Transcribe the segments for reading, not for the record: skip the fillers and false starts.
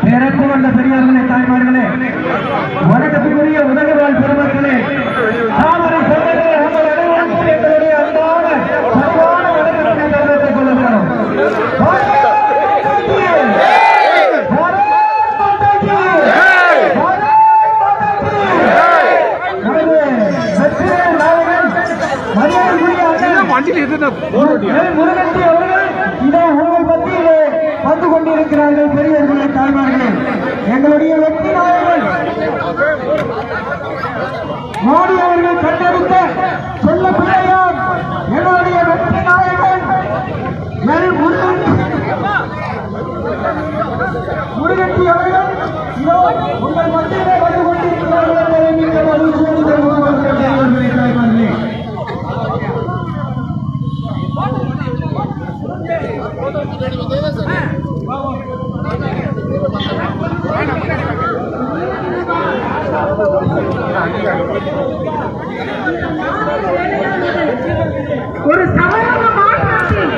பேரன்பு கொண்ட பெரியவர்களே, தாய்மார்களே, வணக்கத்துக்குரிய உதவிவாள் பெருமக்களே, தாமரை சொன்னதே உங்கள் அனைவருக்கும் எங்களுடைய அன்பான பணிவான வணக்கத்தினை தெரிவித்துக் கொள்கிறோம். முருகன் அவர்கள் இதோ உங்கள் மத்தியிலே வந்து கொண்டிருக்கிறார்கள். பெரியவர்களே, தாய்மார்களே, எங்களுடைய வெற்றி நாயகன் மோடி அவர்கள் கண்டெடுத்த சொல்ல பிள்ளையார் எங்களுடைய வெற்றி நாயகன் முருகன் அவர்கள் இதோ உங்கள் மத்தியிலே வந்து கொண்டிருக்கிறார்கள் என்பதை நீங்கள் மகிழ்ச்சியோடு தெரிவித்துக் கொள்கிறீர்கள். தாய்மார்களே, ஒரு சமூக மாற்றத்தில்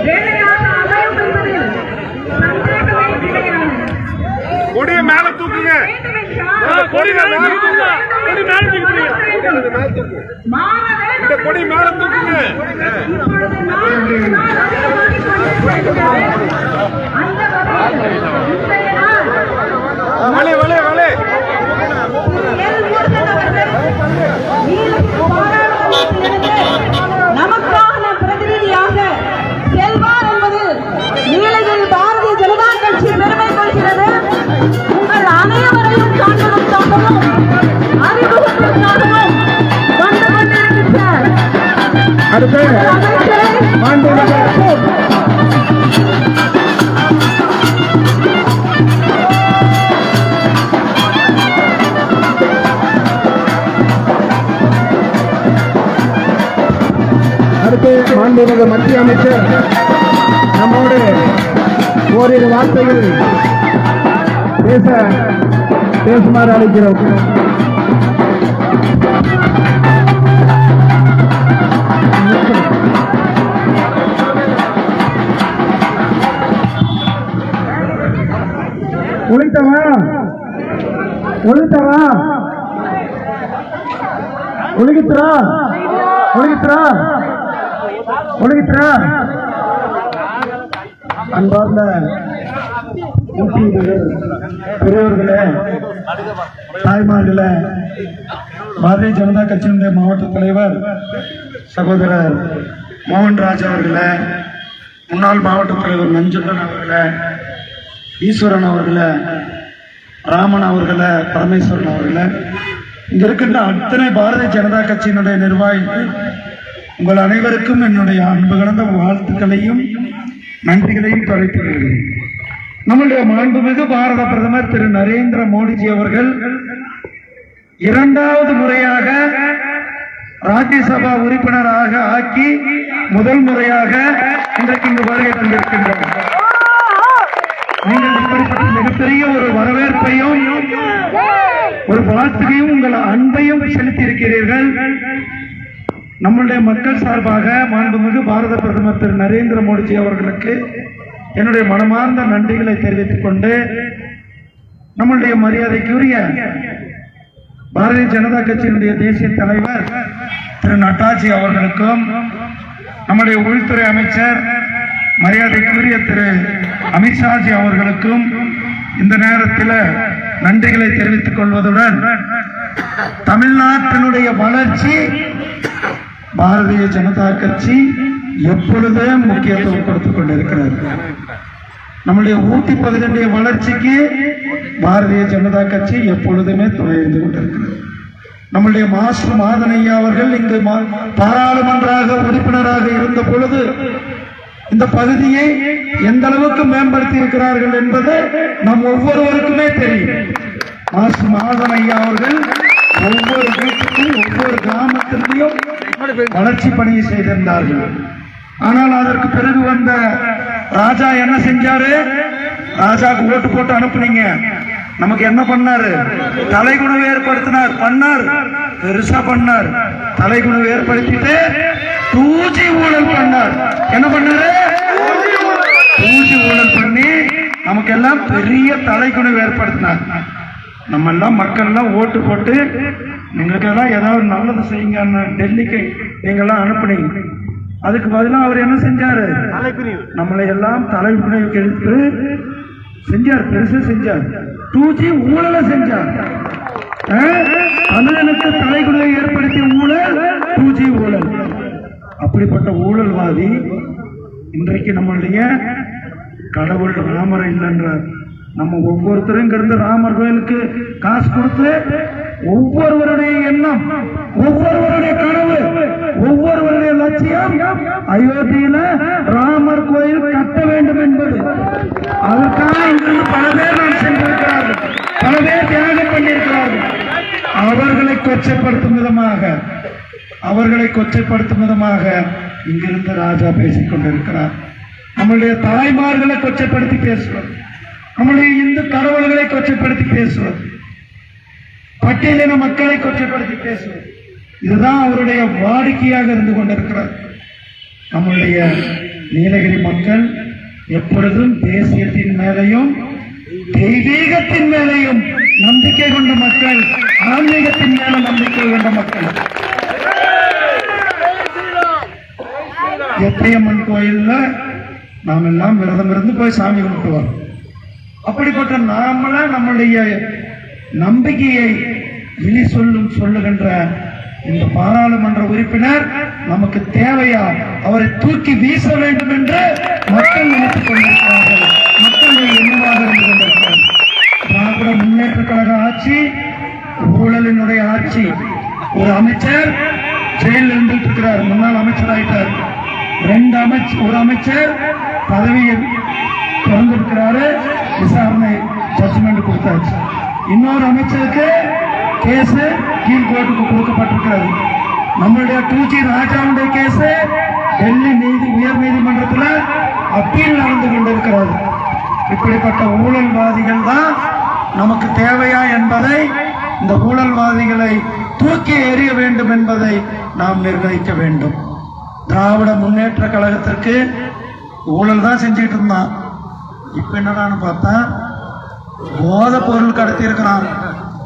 வேலையாக அமையும் என்பதில் சந்தேகமே கிடையாது. கொடியை மேல தூக்குங்க, கொடி மேல தூக்குங்க, கொடி மேல தூக்குங்க, இந்த கொடி மேல தூக்குங்க. வலே வலே வலே நமக்கான பிரதிநிதியாக செல்வார் என்பது நீலகிரி பாரதிய ஜனதா கட்சி பெருமை கொள்கிறது. உங்கள் அனைவரையும் காண்பதற்காகவும் அறிமுகத்திற்காகவும் வந்து கொண்டிருக்கிறார். அடுத்து மாண்புமிகு மத்திய அமைச்சர் நம்மோடு ஓரிரு வார்த்தைகள் பேசுமாறு அழைக்கிறோம். ஒளித்தவா ஒளித்தவா ஒளிகித்ரா ஒளிகித்ரா ஒளிகித்ரா அன்பார்ந்த பெரியவர்களே, தாய்மார்களே, பாரதிய ஜனதா கட்சியினுடைய மாவட்ட தலைவர் சகோதரர் மோகன்ராஜ் அவர்களே, முன்னாள் மாவட்ட தலைவர் நஞ்சுண்டன் அவர்களே, ஈஸ்வரன் அவர்களே, ராமன் அவர்களே, பரமேஸ்வரன் அவர்களே, இங்க இருக்கின்ற அத்தனை பாரதிய ஜனதா கட்சியினுடைய நிர்வாகிகள், உங்கள் அனைவருக்கும் என்னுடைய அன்பு கலந்த வாழ்த்துக்களையும் நன்றிகளையும் தெரிவித்துக் கொள்கிறேன். நம்முடைய மாண்புமிகு பாரத பிரதமர் திரு நரேந்திர மோடிஜி அவர்கள் இரண்டாவது முறையாக ராஜ்யசபா உறுப்பினராக ஆக்கி முதல் முறையாக இன்றைக்கு இங்கு வருகை தந்திருக்கின்றனர். நீங்கள் இப்படிப்பட்ட வாழ்த்துகையும் உங்கள் அன்பையும் செலுத்தி இருக்கிறீர்கள். நம்முடைய மக்கள் சார்பாக மாண்புமிகு பாரத பிரதமர் திரு நரேந்திர மோடிஜி அவர்களுக்கு என்னுடைய மனமார்ந்த நன்றிகளை தெரிவித்துக் கொண்டு, நம்முடைய மரியாதைக்குரிய பாரதிய ஜனதா கட்சியினுடைய தேசிய தலைவர் திரு நட்டாஜி அவர்களுக்கும், நம்முடைய உள்துறை அமைச்சர் மரியாதைக்குரிய திரு அமித்ஷாஜி அவர்களுக்கும் இந்த நேரத்தில் நன்றிகளை தெரிவித்துக் கொள்வதுடன், தமிழ்நாட்டினுடைய வளர்ச்சி பாரதிய ஜனதா கட்சி எப்பொழுதே முக்கியத்துவம் கொடுத்துக் கொண்டிருக்கிறது. நம்முடைய ஊட்டி பகுதியுடைய வளர்ச்சிக்கு பாரதிய ஜனதா கட்சி எப்பொழுதுமே துணை இருந்து கொண்டிருக்கிறது. நம்முடைய மாஸ்டர் மாதன் ஐயா அவர்கள் இங்கு பாராளுமன்ற உறுப்பினராக இருந்த பொழுது இந்த பகுதியை எந்த அளவுக்கு மேம்படுத்தி இருக்கிறார்கள் என்பது நம் ஒவ்வொருவருக்குமே தெரியும். மாஸ்டர் மாதன் ஐயா அவர்கள் ஒவ்வொரு வீட்டுக்கும் ஒவ்வொரு கிராமத்திலையும் வளர்ச்சி பணியை செய்திருந்தார்கள். ஆனால் அதற்கு பிறகு வந்த ராஜா என்ன செஞ்சாரு? ராஜாக்கு ஓட்டு போட்டு அனுப்புனீங்க, நமக்கு என்ன பண்ணாரு? தலைகுணவு ஏற்படுத்தினார், பண்ணார், பெருசா பண்ணார். தலைகுணவு ஏற்படுத்திட்டு 2G ஊழல் பண்ணார். என்ன பண்ணாரு? 2G ஊழல் பண்ணி நமக்கு எல்லாம் பெரிய தலைகுணவு ஏற்படுத்தினார். நம்ம எல்லாம் மக்கள் எல்லாம் ஓட்டு போட்டு நீங்களுக்கெல்லாம் ஏதாவது நல்லது செய்யுங்க டெல்லிக்கு நீங்க எல்லாம் அனுப்புனீங்க. அதுக்கு பதிலாக அவர் என்ன செஞ்சாரு? நம்மளை எல்லாம் தலைகுணவு எடுத்து செஞ்சார், பெருசா செஞ்சார். 2G ஊழலை செஞ்சார். தமிழனுக்கு தலைகுணவை ஏற்படுத்திய ஊழல் 2G ஊழல். அப்படிப்பட்ட ஊழல்வாதி இன்றைக்கு நம்மளுடைய கடவுள் ராமர் இல்லைன்றார். நம்ம ஒவ்வொருத்தரும் இங்கிருந்து ராமர் கோயிலுக்கு காசு கொடுத்து ஒவ்வொருவருடைய எண்ணம், ஒவ்வொருவருடைய கனவு, ஒவ்வொருவருடைய லட்சியம் அயோத்தியில ராமர் கோயில் கட்ட வேண்டும் என்பது. அதற்காக இங்கிருந்து பல பேர் நான் சென்றிருக்கிறார்கள், பல பேர் தியாகம் பண்ணியிருக்கிறார்கள். அவர்களை கொச்சைப்படுத்தும் விதமாக இங்கிருந்து ராஜா பேசிக் கொண்டிருக்கிறார். நம்முடைய தாய்மார்களை கொச்சைப்படுத்தி பேசுவது, நம்முடைய இந்து கடவுள்களை கொச்சைப்படுத்தி பேசுவது, பட்டியலின மக்களை கொச்சைப்படுத்தி பேசுவது, இதுதான் அவருடைய வாடிக்கையாக இருந்து கொண்டிருக்கிறார். நம்முடைய நீலகிரி மக்கள் எப்பொழுதும் தேசியத்தின் மேலையும் தெய்வீகத்தின் மேலையும் நம்பிக்கை கொண்ட மக்கள், ஆன்மீகத்தின் மேல நம்பிக்கை கொண்ட மக்கள். எத்தையம்மன் கோயில்ல நாம் எல்லாம் விரதம் இருந்து போய் சாமி கும்பிட்டுவோம். அப்படிப்பட்ட நாமள நம்முடைய நம்பிக்கையை வெளி சொல்லுகின்ற இந்த பாராளுமன்ற உறுப்பினர் நமக்கு தேவையா? அவரை தூக்கி வீச வேண்டும் என்று மக்கள் நினைத்துக் கொண்டிருக்கிறார்கள். மக்களுடைய எண்ணமாக இருந்து கொண்டிருக்கிறார்கள். திராவிட முன்னேற்ற கழக ஆட்சி ஊழலினுடைய ஆட்சி. ஒரு அமைச்சர் ஜெயிலில் இருந்துட்டு இருக்கிறார், முன்னாள் அமைச்சர் ஆயிட்டார். ஒரு அமைச்சர் பதவியை திறந்திருக்கிறாரு, விசாரணை ஜட்ஜ்மெண்ட் கொடுத்தாச்சு. இன்னொரு அமைச்சருக்கு கேஸ் கீழ்கோர்ட்டுக்கு கொடுக்கப்பட்டிருக்கிறது. நம்மளுடைய 2G ராஜாவுடைய கேஸ் டெல்லி உயர் நீதிமன்றத்தில் அப்பீல் நடந்து கொண்டிருக்கிறது. இப்படிப்பட்ட ஊழல்வாதிகள் தான் நமக்கு தேவையா என்பதை, இந்த ஊழல்வாதிகளை தூக்கி எறிய வேண்டும் என்பதை நாம் நிர்ணயிக்க வேண்டும். திராவிட முன்னேற்ற கழகத்திற்கு ஊழல் தான் செஞ்சுட்டு இருந்தான். இப்ப என்னடான்னு பார்த்தா போதை பொருள் கடத்தி இருக்கிறான்.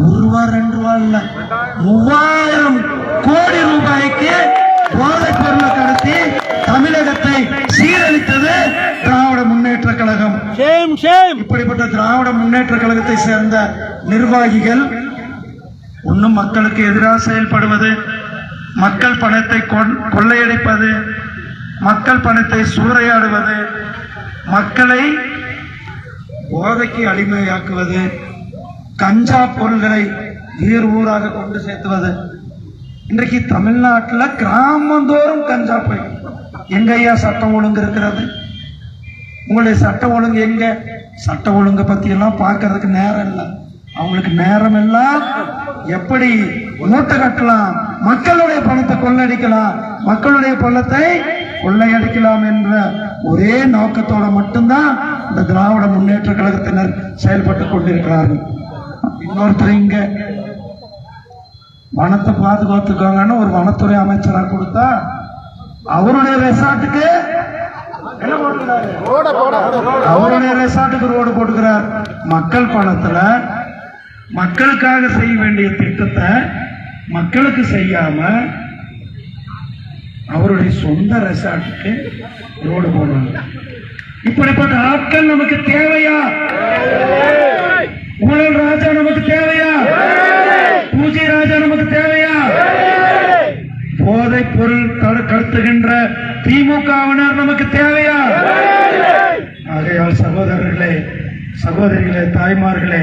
1 ரூபா 2 ரூபா இல்ல, 3000 கோடி ரூபாய்க்கு போதை பொருளை கடத்தி தமிழகத்தை சீரழித்தது திராவிட முன்னேற்ற கழகம். இப்படிப்பட்ட திராவிட முன்னேற்ற கழகத்தை சேர்ந்த நிர்வாகிகள் இன்னும் மக்களுக்கு எதிராக செயல்படுவது, மக்கள் பணத்தை கொள்ளையடிப்பது, மக்கள் பணத்தை சூறையாடுவது, மக்களை போதைக்கு அடிமையாக்குவது, கஞ்சா பொருள்களை வேறு ஊராக கொண்டு சேர்த்துவது. இன்றைக்கு தமிழ்நாட்டில் கிராமந்தோறும் கஞ்சா போய் எங்க ஐயா சட்டம் ஒழுங்கு இருக்கிறது? உங்களுடைய சட்டம் ஒழுங்கு எங்க? சட்ட ஒழுங்கு பத்தி எல்லாம் பார்க்கறதுக்கு நேரம் இல்லை. அவங்களுக்கு நேரம் எல்லாம் எப்படி மூட்டை கட்டலாம், மக்களுடைய பணத்தை கொள்ளையடிக்கலாம், மக்களுடைய பணத்தை கொள்ளையடிக்கலாம் என்ற ஒரே நோக்கத்தோட மட்டும்தான் இந்த திராவிட முன்னேற்ற கழகத்தினர் செயல்பட்டு கொண்டிருக்கிறார்கள். இன்னொருத்தர் இங்க வனத்தை பாதுகாத்துக்கோங்கன்னு ஒரு வனத்துறை அமைச்சரா கொடுத்தா அவருடைய ரெசார்ட்டுக்கு என்ன போட்டுக்கிறாரு? அவருடைய ரெசார்ட்டுக்கு ரோடு போட்டுக்கிறார். மக்கள் பணத்துல மக்களுக்காக செய்ய வேண்டிய திட்டத்தை மக்களுக்கு செய்யாம அவருடைய சொந்த ரெசார்ட்டுக்கு ரோடு போடுறாங்க. இப்படிப்பட்ட ஆட்கள் நமக்கு தேவையா? ஊழல் ராஜா நமக்கு தேவையா? பூஜை ராஜா நமக்கு தேவையா? போதைப் பொருள் கடத்துகின்ற திமுகவினர் நமக்கு தேவையா? ஆகையால் சகோதரர்களே, சகோதரிகளே, தாய்மார்களே,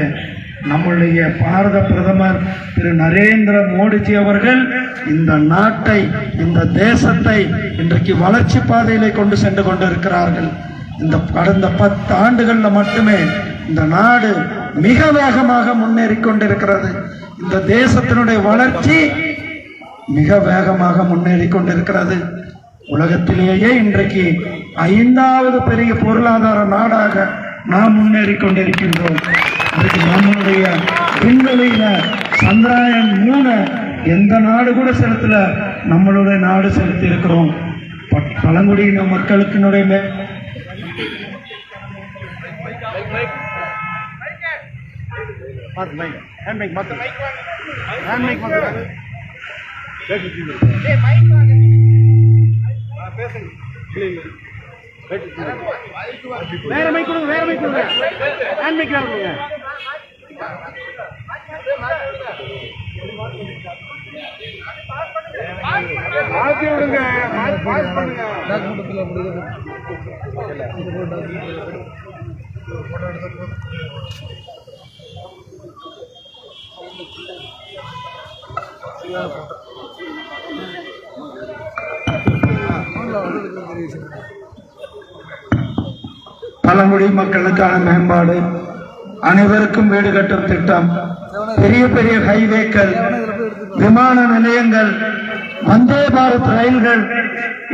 நம்முடைய பாரத பிரதமர் திரு நரேந்திர மோடிஜி அவர்கள் இந்த நாட்டை, இந்த தேசத்தை இன்றைக்கு வளர்ச்சி பாதையிலே கொண்டு சென்று கொண்டிருக்கிறார்கள். இந்த கடந்த 10 ஆண்டுகள்ல மட்டுமே இந்த நாடு மிக வேகமாக முன்னேறி கொண்டிருக்கிறது. இந்த தேசத்தினுடைய வளர்ச்சி மிக வேகமாக முன்னேறி கொண்டிருக்கிறது. உலகத்திலேயே இன்றைக்கு 5வது பெரிய பொருளாதார நாடாக நாம் முன்னேறி கொண்டிருக்கின்றோம். நம்முடைய விண்வெளியில சந்திராயன் 3 எந்த நாடு கூட செலுத்தல, நம்மளுடைய நாடு செலுத்தி இருக்கிறோம். பழங்குடியின மக்களுக்கு வேற மைக் கொடுங்க, வேற மைக் கொடுங்க, ஹேண்ட் மைக் வேற கொடுங்க. மாத்தி விடுங்க, பாஸ் பண்ணுங்க. பழங்குடி மக்களுக்கான மேம்பாடு, அனைவருக்கும் வீடு கட்டும் திட்டம், பெரிய பெரிய ஹைவேக்கள், விமான நிலையங்கள், வந்தே பாரத் ரயில்கள்,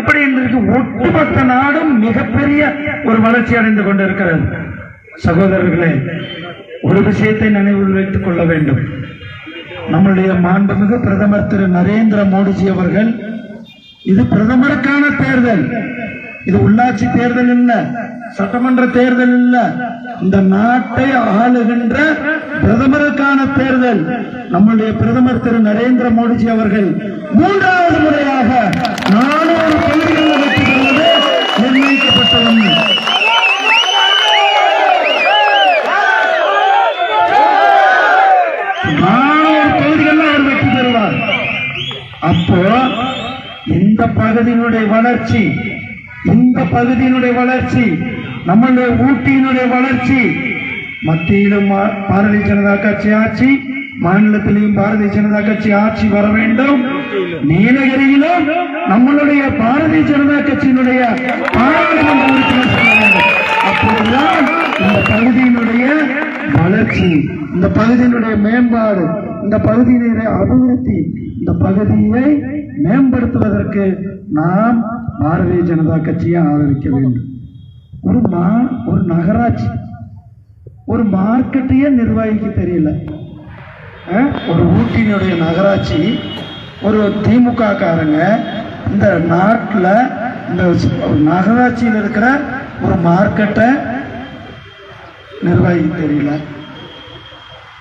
இப்படி இன்றைக்கு ஒட்டுமொத்த நாடும் மிகப்பெரிய ஒரு வளர்ச்சி அடைந்து கொண்டிருக்கிறது. சகோதரர்களே, ஒரு விஷயத்தை நினைவில் வைத்துக் கொள்ள வேண்டும். நம்முடைய மாண்புமிகு பிரதமர் திரு நரேந்திர மோடிஜி அவர்கள், இது பிரதமருக்கான தேர்தல், இது உள்ளாட்சி தேர்தல் இல்ல, சட்டமன்ற தேர்தல் இல்ல, இந்த நாட்டை ஆளுகின்ற பிரதமருக்கான தேர்தல். நம்முடைய பிரதமர் திரு நரேந்திர மோடிஜி அவர்கள் 3வது முறையாக 400 தொகுதிகளில் வெற்றி பெறுவது நிர்ணயிக்கப்பட்ட ஒன்று. அவர் வெற்றி பெறுவார். அப்போ இந்த பகுதியினுடைய வளர்ச்சி, இந்த பகுதியினுடைய வளர்ச்சி, நம்முடைய ஊட்டியினுடைய வளர்ச்சி, மத்தியிலும் பாரதிய ஜனதா கட்சி ஆட்சி, மாநிலத்திலும் பாரதிய ஜனதா கட்சி ஆட்சி வர வேண்டும். நீலகிரியிலும் நம்மளுடைய பாரதிய ஜனதா கட்சியினுடைய பாராளுமன்ற உறுப்பினர் சொல்ல வேண்டும். அப்போதுதான் இந்த பகுதியினுடைய வளர்ச்சி, இந்த பகுதியினுடைய மேம்பாடு, இந்த பகுதியினுடைய அபிவிருத்தி, இந்த பகுதியை மேம்படுத்துவதற்கு நாம் பாரதிய ஜனதா கட்சியை ஆதரிக்க வேண்டும். ஒரு நகராட்சி, ஒரு மார்க்கெட்டையே நிர்வாகிக்க தெரியல. ஒரு ஊட்டியினுடைய நகராட்சி, ஒரு திமுக காரங்க இந்த நாட்டில் இந்த நகராட்சியில் இருக்கிற ஒரு மார்க்கெட்டை நிர்வாகிக்க தெரியல.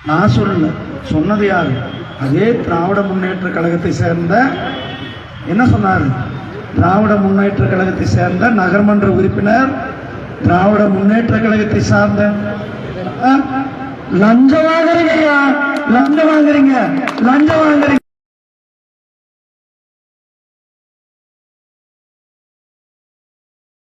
நான் சொல்லல, சொன்னது யாரு? அதே திராவிட முன்னேற்ற கழகத்தை சேர்ந்த, என்ன சொன்னாரு? திராவிட முன்னேற்ற கழகத்தை சேர்ந்த நகர்மன்ற உறுப்பினர், திராவிட முன்னேற்ற கழகத்தை சார்ந்த லஞ்சம் வாங்குறீங்க, லஞ்சம் வாங்குறீங்க, லஞ்சம் வாங்குறீங்க.